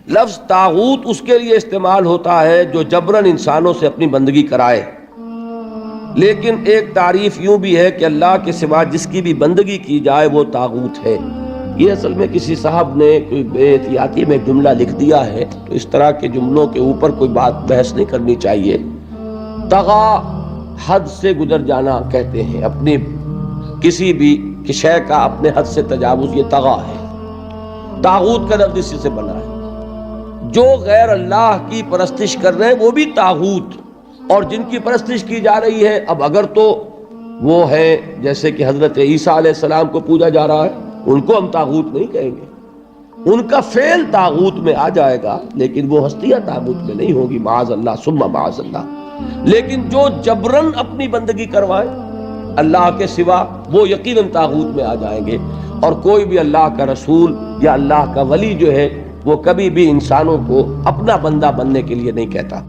لفظ طاغوت اس کے لیے استعمال ہوتا ہے جو جبراً انسانوں سے اپنی بندگی کرائے، لیکن ایک تعریف یوں بھی ہے کہ اللہ کے سوا جس کی بھی بندگی کی جائے وہ طاغوت ہے۔ یہ اصل میں کسی صاحب نے کوئی بے احتیاطی میں جملہ لکھ دیا ہے، تو اس طرح کے جملوں کے اوپر کوئی بات بحث نہیں کرنی چاہیے۔ طغا حد سے گزر جانا کہتے ہیں، اپنی کسی بھی شے کا اپنے حد سے تجاوز، یہ طغا ہے۔ طاغوت کا لفظ اسی سے بنا ہے۔ جو غیر اللہ کی پرستش کر رہے ہیں وہ بھی طاغوت، اور جن کی پرستش کی جا رہی ہے، اب اگر تو وہ ہے جیسے کہ حضرت عیسیٰ علیہ السلام کو پوجا جا رہا ہے، ان کو ہم طاغوت نہیں کہیں گے، ان کا فعل طاغوت میں آ جائے گا، لیکن وہ ہستیاں طاغوت میں نہیں ہوگی، معاذ اللہ ثم معاذ اللہ۔ لیکن جو جبراً اپنی بندگی کروائے اللہ کے سوا، وہ یقیناً طاغوت میں آ جائیں گے۔ اور کوئی بھی اللہ کا رسول یا اللہ کا ولی جو ہے، وہ کبھی بھی انسانوں کو اپنا بندہ بننے کے لیے نہیں کہتا۔